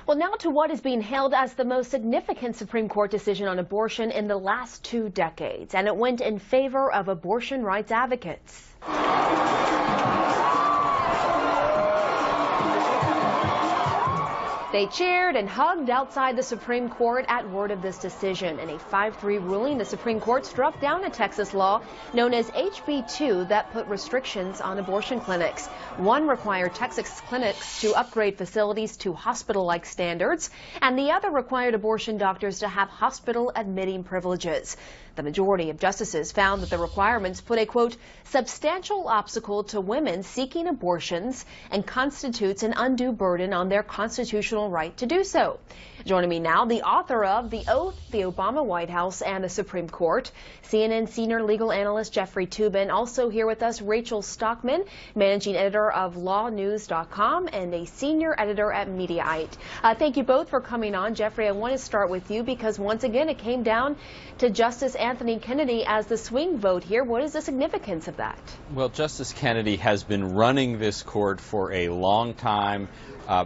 Well, now to what is being hailed as the most significant Supreme Court decision on abortion in the last 2 decades, and it went in favor of abortion rights advocates. They cheered and hugged outside the Supreme Court at word of this decision. In a 5-3 ruling, the Supreme Court struck down a Texas law known as HB 2 that put restrictions on abortion clinics. One required Texas clinics to upgrade facilities to hospital-like standards, and the other required abortion doctors to have hospital admitting privileges. The majority of justices found that the requirements put a, quote, substantial obstacle to women seeking abortions and constitutes an undue burden on their constitutional right to do so. Joining me now, the author of The Oath, the Obama White House, and the Supreme Court, CNN senior legal analyst Jeffrey Toobin. Also here with us, Rachel Stockman, managing editor of LawNews.com and a senior editor at Mediaite. Thank you both for coming on. Jeffrey, I want to start with you because once again it came down to Justice Anthony Kennedy as the swing vote here. What is the significance of that? Well, Justice Kennedy has been running this court for a long time.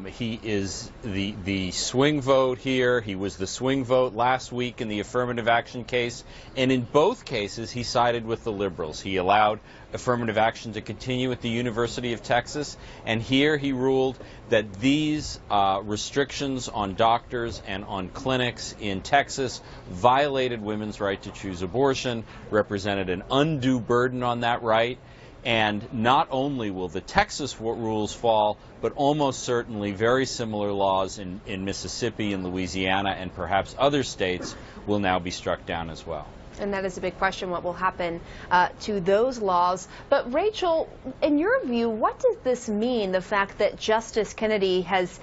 He is the swing vote here. He was the swing vote last week in the affirmative action case. And in both cases, he sided with the liberals. He allowed affirmative action to continue at the University of Texas. And here he ruled that these restrictions on doctors and on clinics in Texas violated women's right to choose abortion, represented an undue burden on that right. And not only will the Texas rules fall, but almost certainly very similar laws in Mississippi and Louisiana and perhaps other states will now be struck down as well. And that is a big question, what will happen to those laws. But Rachel, in your view, what does this mean, the fact that Justice Kennedy has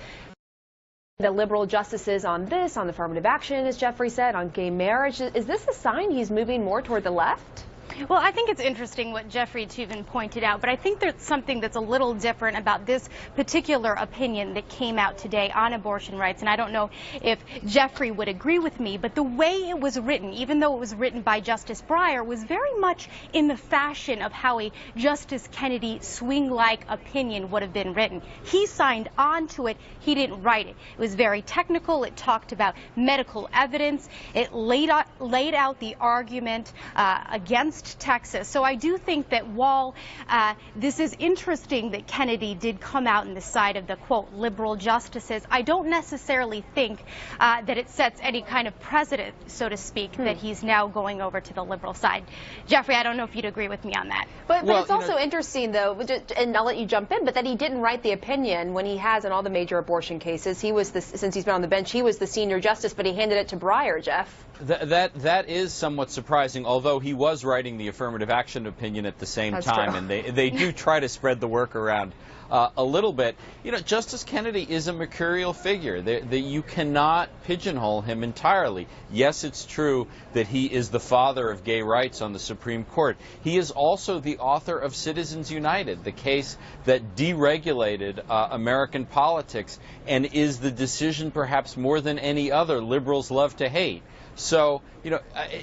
the liberal justices on this, on affirmative action, as Jeffrey said, on gay marriage? Is this a sign he's moving more toward the left? Well, I think it's interesting what Jeffrey Toobin pointed out, but I think there's something that's a little different about this particular opinion that came out today on abortion rights. And I don't know if Jeffrey would agree with me, but the way it was written, even though it was written by Justice Breyer, was very much in the fashion of how a Justice Kennedy swing-like opinion would have been written. He signed on to it. He didn't write it. It was very technical. It talked about medical evidence. It laid out the argument against Texas. So I do think that while this is interesting that Kennedy did come out on the side of the, quote, liberal justices, I don't necessarily think that it sets any kind of precedent, so to speak, that he's now going over to the liberal side. Jeffrey, I don't know if you'd agree with me on that. But it's also interesting, though, and I'll let you jump in, but that he didn't write the opinion when he has in all the major abortion cases. He was, since he's been on the bench, he was the senior justice, but he handed it to Breyer, Jeff. That is somewhat surprising, although he was writing the affirmative action opinion at the same time, and they do try to spread the work around a little bit. You know, Justice Kennedy is a mercurial figure. You cannot pigeonhole him entirely. Yes, it's true that he is the father of gay rights on the Supreme Court. He is also the author of Citizens United, the case that deregulated American politics and is the decision perhaps more than any other liberals love to hate. So, you know,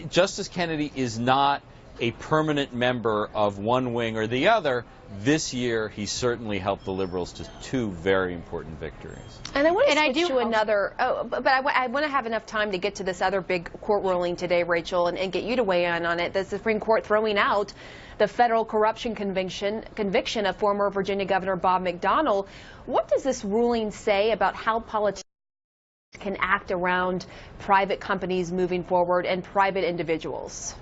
Justice Kennedy is not a permanent member of one wing or the other. This year, he certainly helped the liberals to 2 very important victories. And I want to switch to another, but I want to have enough time to get to this other big court ruling today, Rachel, and get you to weigh in on it. The Supreme Court throwing out the federal corruption conviction of former Virginia Governor Bob McDonnell. What does this ruling say about how politicians can act around private companies moving forward and private individuals?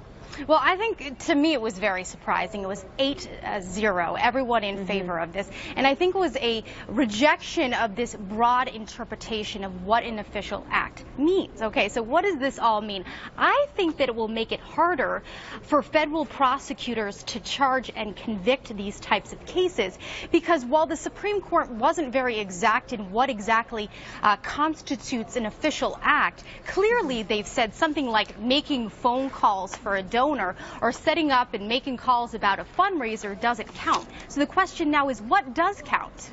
Well, I think, to me, it was very surprising. It was 8-0, everyone in favor of this. And I think it was a rejection of this broad interpretation of what an official act means. Okay, so what does this all mean? I think that it will make it harder for federal prosecutors to charge and convict these types of cases, because while the Supreme Court wasn't very exact in what exactly constitutes an official act, clearly they've said something like making phone calls for a donor or setting up and making calls about a fundraiser doesn't count. So the question now is, what does count?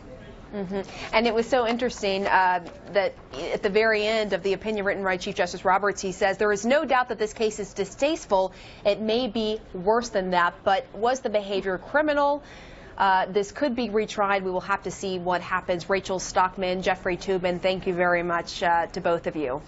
And it was so interesting that at the very end of the opinion written by Chief Justice Roberts, he says, there is no doubt that this case is distasteful. It may be worse than that, but was the behavior criminal? this could be retried. We will have to see what happens. Rachel Stockman, Jeffrey Toobin, thank you very much to both of you.